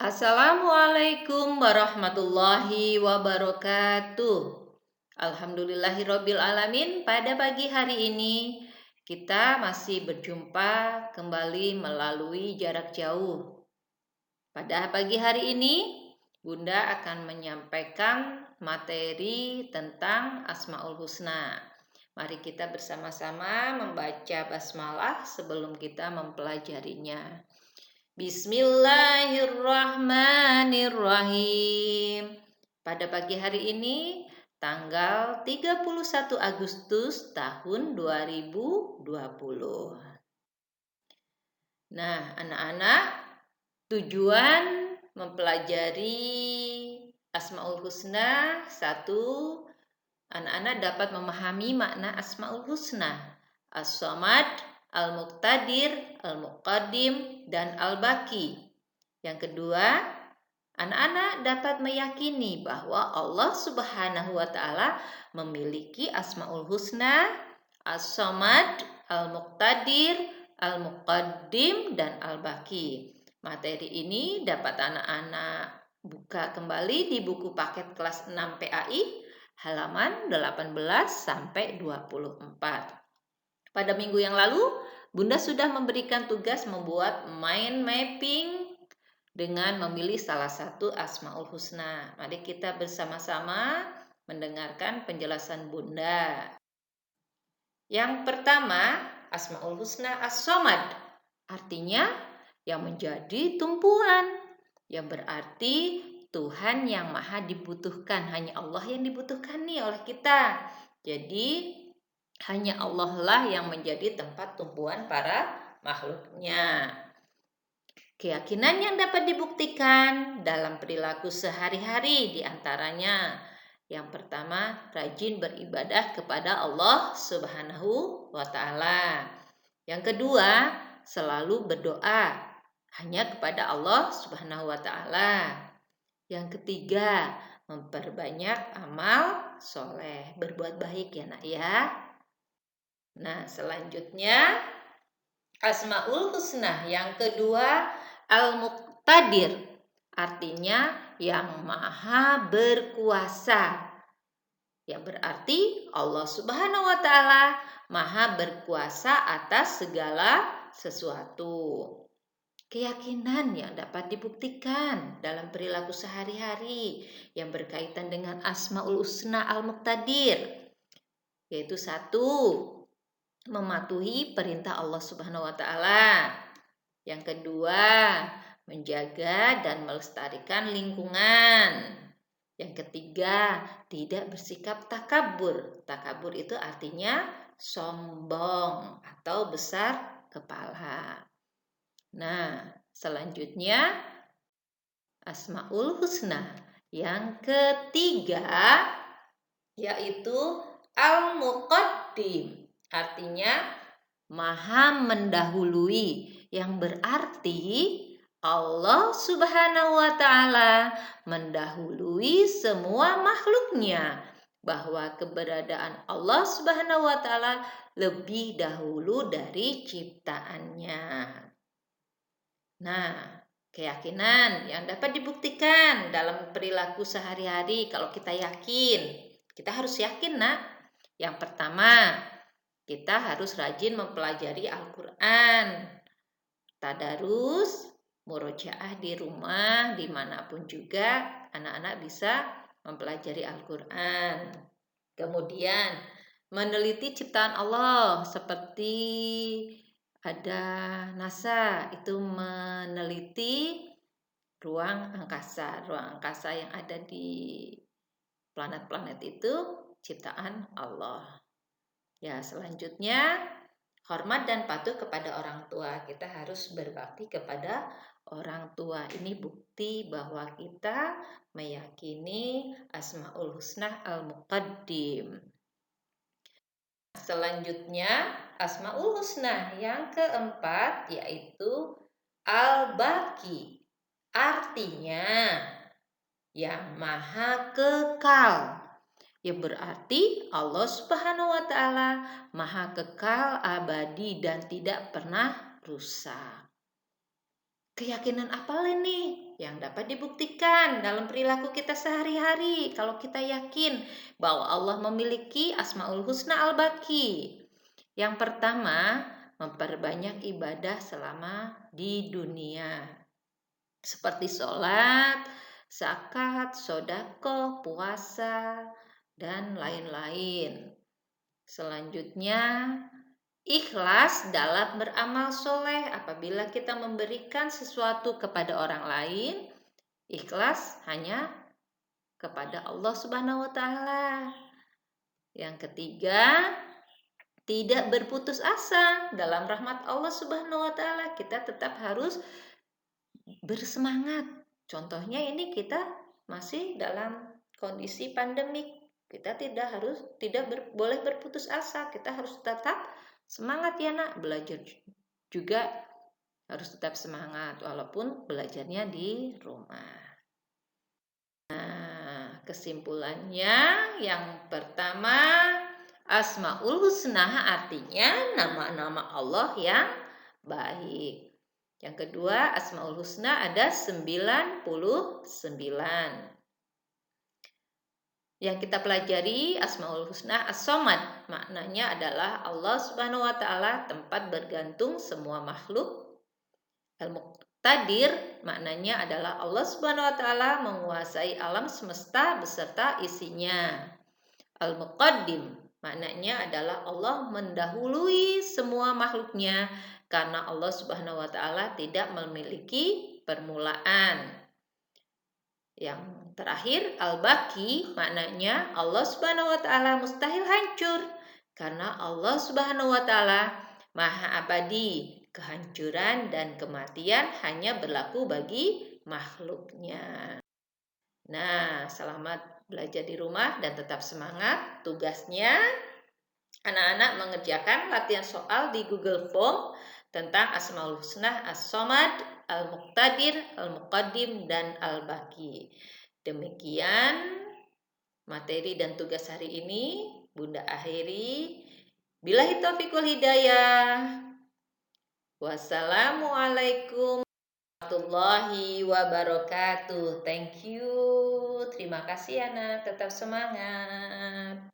Assalamualaikum warahmatullahi wabarakatuh. Alhamdulillahirabbil alamin. Pada pagi hari ini kita masih berjumpa kembali melalui jarak jauh. Pada pagi hari ini Bunda akan menyampaikan materi tentang Asmaul Husna. Mari kita bersama-sama membaca basmalah sebelum kita mempelajarinya. Bismillahirrahmanirrahim. Pada pagi hari ini tanggal 31 Agustus tahun 2020. Nah, anak-anak, tujuan mempelajari Asmaul Husna, satu, anak-anak dapat memahami makna Asmaul Husna. As-Samad, Al-Muqtadir, Al-Muqaddim, dan Al-Baqi. Yang kedua, anak-anak dapat meyakini bahwa Allah Subhanahu wa Ta'ala memiliki Asmaul Husna, As-Samad, Al-Muqtadir, Al-Muqaddim, dan Al-Baqi. Materi ini dapat anak-anak buka kembali di buku paket kelas 6 PAI halaman 18 sampai 24. Pada minggu yang lalu, Bunda sudah memberikan tugas membuat mind mapping dengan memilih salah satu Asmaul Husna. Mari kita bersama-sama mendengarkan penjelasan Bunda. Yang pertama, Asmaul Husna As-Samad, artinya yang menjadi tumpuan, yang berarti Tuhan yang maha dibutuhkan. Hanya Allah yang dibutuhkan nih oleh kita. Jadi hanya Allah lah yang menjadi tempat tumpuan para makhluknya. Keyakinan yang dapat dibuktikan dalam perilaku sehari-hari diantaranya, yang pertama, rajin beribadah kepada Allah Subhanahu wa Ta'ala. Yang kedua, selalu berdoa hanya kepada Allah Subhanahu wa Ta'ala. Yang ketiga, memperbanyak amal soleh, berbuat baik ya nak ya. Nah, selanjutnya Asmaul Husna yang kedua, Al-Muqtadir, artinya yang maha berkuasa. Yang berarti Allah Subhanahu wa Ta'ala maha berkuasa atas segala sesuatu. Keyakinan yang dapat dibuktikan dalam perilaku sehari-hari yang berkaitan dengan Asmaul Husna Al-Muqtadir, yaitu satu, mematuhi perintah Allah Subhanahu wa Ta'ala. Yang kedua, menjaga dan melestarikan lingkungan. Yang ketiga, tidak bersikap takabur. Takabur itu artinya sombong atau besar kepala. Nah, selanjutnya Asmaul Husna yang ketiga yaitu Al-Muqaddim, artinya maha mendahului, yang berarti Allah Subhanahu wa Ta'ala mendahului semua makhluknya, bahwa keberadaan Allah Subhanahu wa Ta'ala lebih dahulu dari ciptaannya. Nah, keyakinan yang dapat dibuktikan dalam perilaku sehari-hari kalau kita yakin. Kita harus yakin, nak. Yang pertama, kita harus rajin mempelajari Al-Quran. Tadarus, murojaah di rumah, dimanapun juga anak-anak bisa mempelajari Al-Quran. Kemudian, meneliti ciptaan Allah seperti ada NASA, itu meneliti ruang angkasa yang ada di planet-planet itu ciptaan Allah. Ya, selanjutnya hormat dan patuh kepada orang tua. Kita harus berbakti kepada orang tua. Ini bukti bahwa kita meyakini Asmaul Husna Al-Muqaddim. Selanjutnya Asmaul Husna yang keempat yaitu Al-Baqi, artinya yang maha kekal. Ya berarti Allah Subhanahu wa Ta'ala maha kekal, abadi, dan tidak pernah rusak. Keyakinan apa nih yang dapat dibuktikan dalam perilaku kita sehari-hari kalau kita yakin bahwa Allah memiliki Asmaul Husna Al-Baqi? Yang pertama, memperbanyak ibadah selama di dunia. Seperti sholat, zakat, sodako, puasa, dan lain-lain. Selanjutnya, ikhlas dalam beramal soleh. Apabila kita memberikan sesuatu kepada orang lain, ikhlas hanya kepada Allah Subhanahu wa Ta'ala. Yang ketiga, tidak berputus asa dalam rahmat Allah Subhanahu wa Ta'ala. Kita tetap harus bersemangat. Contohnya ini kita masih dalam kondisi pandemik. Kita boleh berputus asa. Kita harus tetap semangat ya nak. Belajar juga harus tetap semangat walaupun belajarnya di rumah. Nah, kesimpulannya yang pertama, Asmaul Husna artinya nama-nama Allah yang baik. Yang kedua, Asmaul Husna ada 99. Yang kita pelajari Asmaul Husna As-Somad, maknanya adalah Allah Subhanahu wa Ta'ala tempat bergantung semua makhluk. Al-Muqtadir maknanya adalah Allah Subhanahu wa Ta'ala menguasai alam semesta beserta isinya. Al-Muqaddim maknanya adalah Allah mendahului semua makhluknya karena Allah Subhanahu wa Ta'ala tidak memiliki permulaan. Yang terakhir, Al-Baqi maknanya Allah Subhanahu wa Ta'ala mustahil hancur karena Allah Subhanahu wa Ta'ala Maha abadi. Kehancuran dan kematian hanya berlaku bagi makhluknya. Nah, selamat belajar di rumah dan tetap semangat. Tugasnya, anak-anak mengerjakan latihan soal di Google Form tentang Asmaul Husna, As-Somad, Al-Muqtadir, Al-Muqaddim, dan Al-Baqi. Demikian materi dan tugas hari ini. Bunda akhiri. Billahi taufiq wal hidayah. Wassalamualaikum warahmatullahi wabarakatuh. Thank you. Terima kasih anak. Tetap semangat.